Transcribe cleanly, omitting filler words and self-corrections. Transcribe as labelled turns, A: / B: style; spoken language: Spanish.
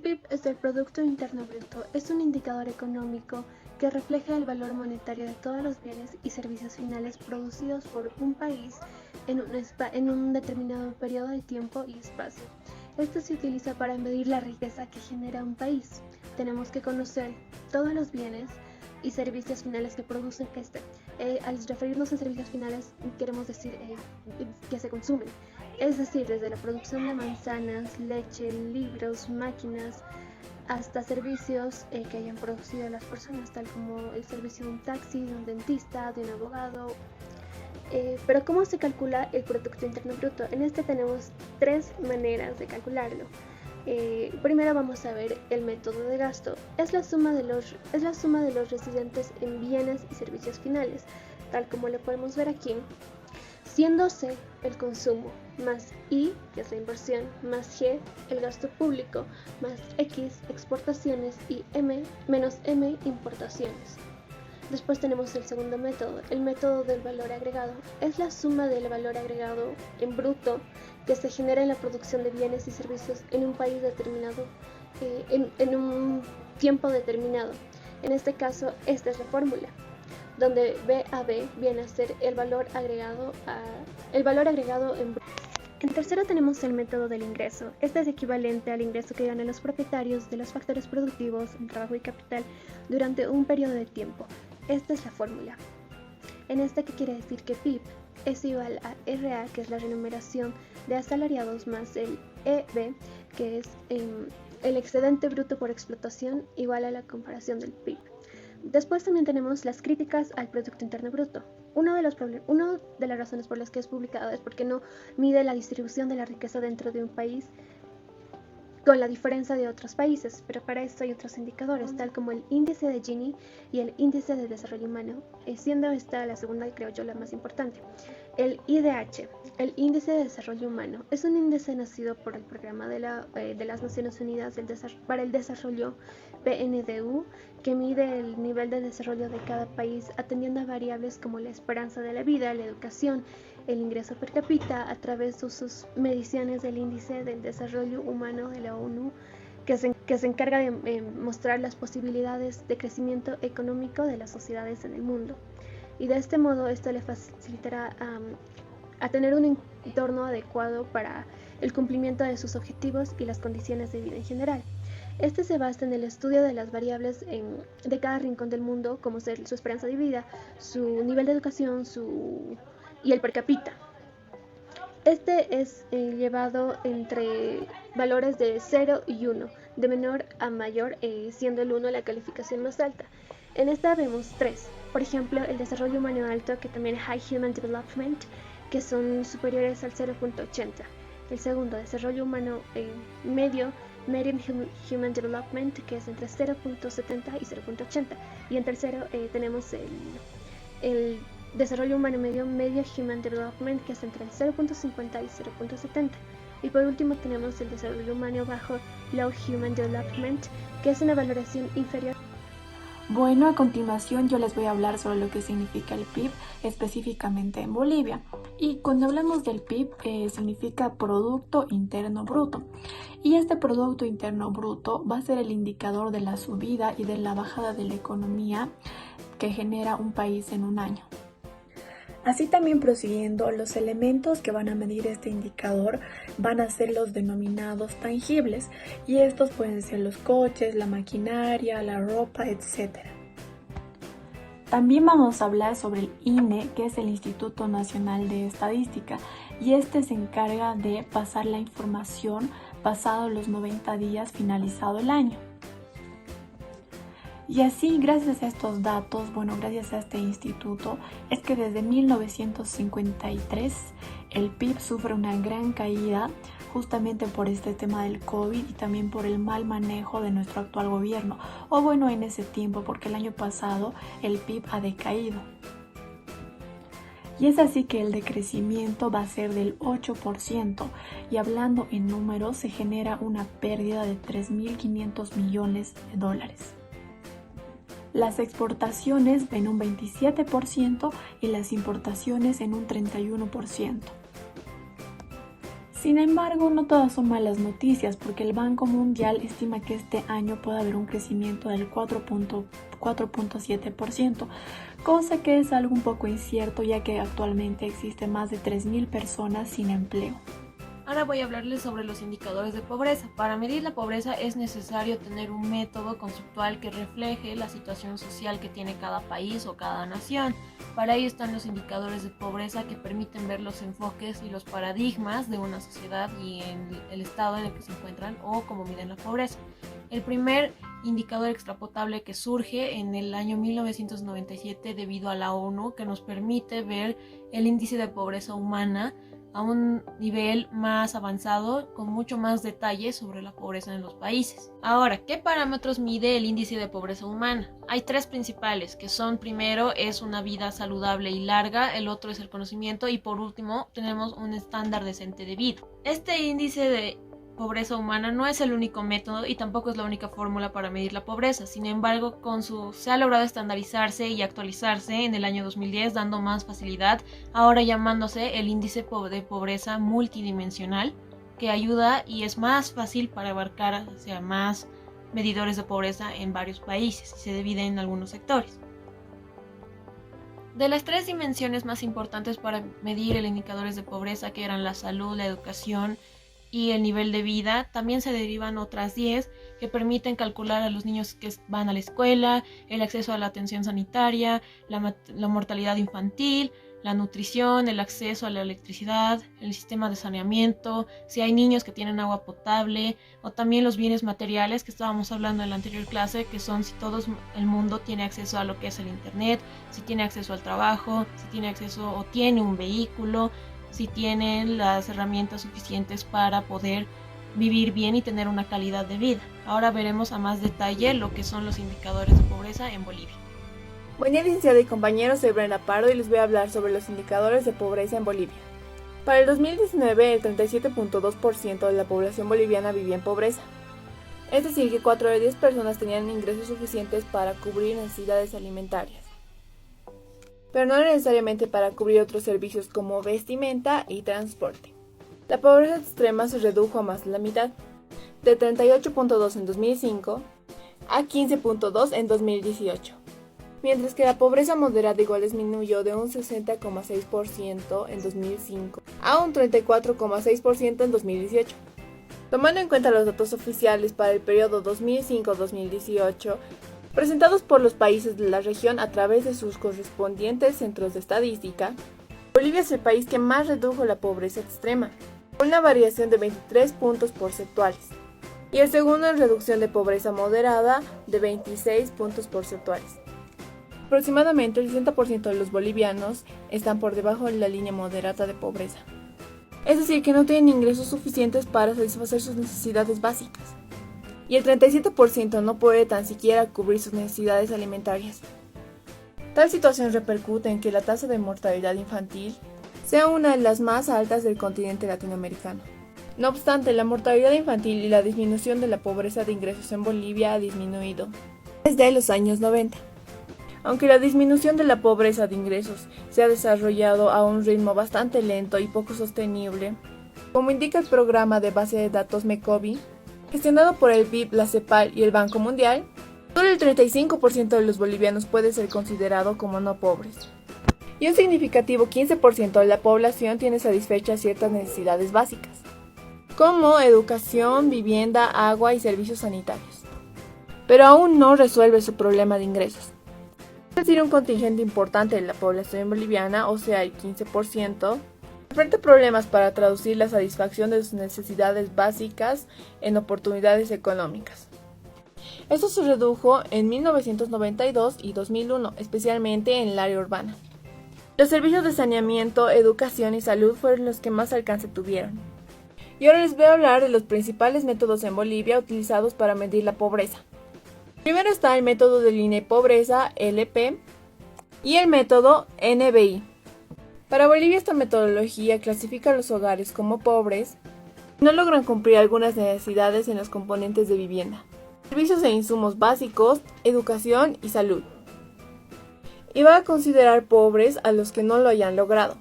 A: PIB es el Producto Interno Bruto. Es un indicador económico que refleja el valor monetario de todos los bienes y servicios finales producidos por un país en un determinado periodo de tiempo y espacio. Esto se utiliza para medir la riqueza que genera un país. Tenemos que conocer todos los bienes y servicios finales que producen este. Al referirnos a servicios finales, queremos decir que se consumen. Es decir, desde la producción de manzanas, leche, libros, máquinas, hasta servicios que hayan producido las personas, tal como el servicio de un taxi, de un dentista, de un abogado. Pero ¿cómo se calcula el Producto Interno Bruto? En este tenemos tres maneras de calcularlo. Primero vamos a ver el método de gasto. Es la suma de los residentes en bienes y servicios finales, tal como lo podemos ver aquí, siendo C el consumo, más I, que es la inversión, más G el gasto público, más X exportaciones y menos M importaciones. Después tenemos el segundo método, el método del valor agregado. Es la suma del valor agregado en bruto que se genera en la producción de bienes y servicios en un país determinado, en un tiempo determinado. En este caso, esta es la fórmula, donde BAB viene a ser el valor agregado en bruto. En tercero tenemos el método del ingreso. Este es equivalente al ingreso que ganan los propietarios de los factores productivos en trabajo y capital durante un periodo de tiempo. Esta es la fórmula. En esta, ¿qué quiere decir? Que PIB es igual a RA, que es la remuneración de asalariados, más el EB, que es el excedente bruto por explotación, igual a la comparación del PIB. Después también tenemos las críticas al Producto Interno Bruto. Una de las razones por las que es publicado es porque no mide la distribución de la riqueza dentro de un país con la diferencia de otros países, pero para esto hay otros indicadores, tal como el índice de Gini y el índice de desarrollo humano, siendo esta la segunda y creo yo la más importante. El IDH, el índice de desarrollo humano, es un índice nacido por el programa de las Naciones Unidas para el Desarrollo, PNDU, que mide el nivel de desarrollo de cada país atendiendo a variables como la esperanza de la vida, la educación, el ingreso per cápita a través de sus mediciones del índice del desarrollo humano de la ONU, que se encarga de mostrar las posibilidades de crecimiento económico de las sociedades en el mundo. Y de este modo esto le facilitará a tener un entorno adecuado para el cumplimiento de sus objetivos y las condiciones de vida en general. Este se basa en el estudio de las variables de cada rincón del mundo, como ser su esperanza de vida, su nivel de educación y el per cápita. Este es llevado entre valores de 0 y 1, de menor a mayor, siendo el 1 la calificación más alta. En esta vemos tres. Por ejemplo, el desarrollo humano alto, que también es High Human Development, que son superiores al 0.80. El segundo, desarrollo humano medio, Medium Human Development, que es entre 0.70 y 0.80. Y en tercero tenemos el desarrollo humano medio Human Development, que es entre el 0.50 y 0.70. Y por último tenemos el desarrollo humano bajo Low Human Development, que es una valoración inferior.
B: Bueno, a continuación yo les voy a hablar sobre lo que significa el PIB específicamente en Bolivia. Y cuando hablamos del PIB significa Producto Interno Bruto. Y este Producto Interno Bruto va a ser el indicador de la subida y de la bajada de la economía que genera un país en un año. Así también prosiguiendo, los elementos que van a medir este indicador van a ser los denominados tangibles, y estos pueden ser los coches, la maquinaria, la ropa, etc. También vamos a hablar sobre el INE, que es el Instituto Nacional de Estadística, y este se encarga de pasar la información pasado los 90 días finalizado el año. Y así, gracias a estos datos, gracias a este instituto, es que desde 1953 el PIB sufre una gran caída justamente por este tema del COVID y también por el mal manejo de nuestro actual gobierno. En ese tiempo, porque el año pasado el PIB ha decaído. Y es así que el decrecimiento va a ser del 8%, y hablando en números se genera una pérdida de 3.500 millones de dólares. Las exportaciones en un 27% y las importaciones en un 31%. Sin embargo, no todas son malas noticias, porque el Banco Mundial estima que este año puede haber un crecimiento del 4.7%, cosa que es algo un poco incierto, ya que actualmente existen más de 3.000 personas sin empleo.
C: Ahora voy a hablarles sobre los indicadores de pobreza. Para medir la pobreza es necesario tener un método conceptual que refleje la situación social que tiene cada país o cada nación. Para ello están los indicadores de pobreza, que permiten ver los enfoques y los paradigmas de una sociedad y en el estado en el que se encuentran o cómo miden la pobreza. El primer indicador extrapolable que surge en el año 1997 debido a la ONU, que nos permite ver el índice de pobreza humana a un nivel más avanzado, con mucho más detalle sobre la pobreza en los países. Ahora, ¿qué parámetros mide el índice de pobreza humana? Hay tres principales, que son: primero es una vida saludable y larga, el otro es el conocimiento y por último tenemos un estándar decente de vida. Este índice de pobreza humana no es el único método y tampoco es la única fórmula para medir la pobreza. Sin embargo, se ha logrado estandarizarse y actualizarse en el año 2010, dando más facilidad, ahora llamándose el índice de pobreza multidimensional, que ayuda y es más fácil para abarcar hacia más medidores de pobreza en varios países y se divide en algunos sectores. De las tres dimensiones más importantes para medir el indicadores de pobreza, que eran la salud, la educación y el nivel de vida, también se derivan otras 10 que permiten calcular a los niños que van a la escuela, el acceso a la atención sanitaria, la mortalidad infantil, la nutrición, el acceso a la electricidad, el sistema de saneamiento, si hay niños que tienen agua potable, o también los bienes materiales que estábamos hablando en la anterior clase, que son si todo el mundo tiene acceso a lo que es el internet, si tiene acceso al trabajo, si tiene acceso o tiene un vehículo, si tienen las herramientas suficientes para poder vivir bien y tener una calidad de vida. Ahora veremos a más detalle lo que son los indicadores de pobreza en Bolivia.
D: Buen día, licenciada y compañeros, soy Brenda Pardo y les voy a hablar sobre los indicadores de pobreza en Bolivia. Para el 2019, el 37.2% de la población boliviana vivía en pobreza. Es decir, que 4 de 10 personas tenían ingresos suficientes para cubrir necesidades alimentarias, pero no necesariamente para cubrir otros servicios como vestimenta y transporte. La pobreza extrema se redujo a más de la mitad, de 38.2 en 2005 a 15.2 en 2018, mientras que la pobreza moderada igual disminuyó de un 60.6% en 2005 a un 34.6% en 2018. Tomando en cuenta los datos oficiales para el periodo 2005-2018, presentados por los países de la región a través de sus correspondientes centros de estadística, Bolivia es el país que más redujo la pobreza extrema, con una variación de 23 puntos porcentuales, y el segundo en reducción de pobreza moderada de 26 puntos porcentuales. Aproximadamente el 60% de los bolivianos están por debajo de la línea moderada de pobreza, es decir, que no tienen ingresos suficientes para satisfacer sus necesidades básicas. Y el 37% no puede tan siquiera cubrir sus necesidades alimentarias. Tal situación repercute en que la tasa de mortalidad infantil sea una de las más altas del continente latinoamericano. No obstante, la mortalidad infantil y la disminución de la pobreza de ingresos en Bolivia ha disminuido desde los años 90. Aunque la disminución de la pobreza de ingresos se ha desarrollado a un ritmo bastante lento y poco sostenible, como indica el programa de base de datos MECOBI, gestionado por el BID, la CEPAL y el Banco Mundial, solo el 35% de los bolivianos puede ser considerado como no pobres. Y un significativo 15% de la población tiene satisfechas ciertas necesidades básicas, como educación, vivienda, agua y servicios sanitarios. Pero aún no resuelve su problema de ingresos. Es decir, un contingente importante de la población boliviana, o sea, el 15%, enfrenta problemas para traducir la satisfacción de sus necesidades básicas en oportunidades económicas. Esto se redujo en 1992 y 2001, especialmente en el área urbana. Los servicios de saneamiento, educación y salud fueron los que más alcance tuvieron. Y ahora les voy a hablar de los principales métodos en Bolivia utilizados para medir la pobreza. Primero está el método de línea de pobreza, LP, y el método NBI. Para Bolivia esta metodología clasifica a los hogares como pobres si no logran cumplir algunas necesidades en los componentes de vivienda, servicios e insumos básicos, educación y salud. Y va a considerar pobres a los que no lo hayan logrado.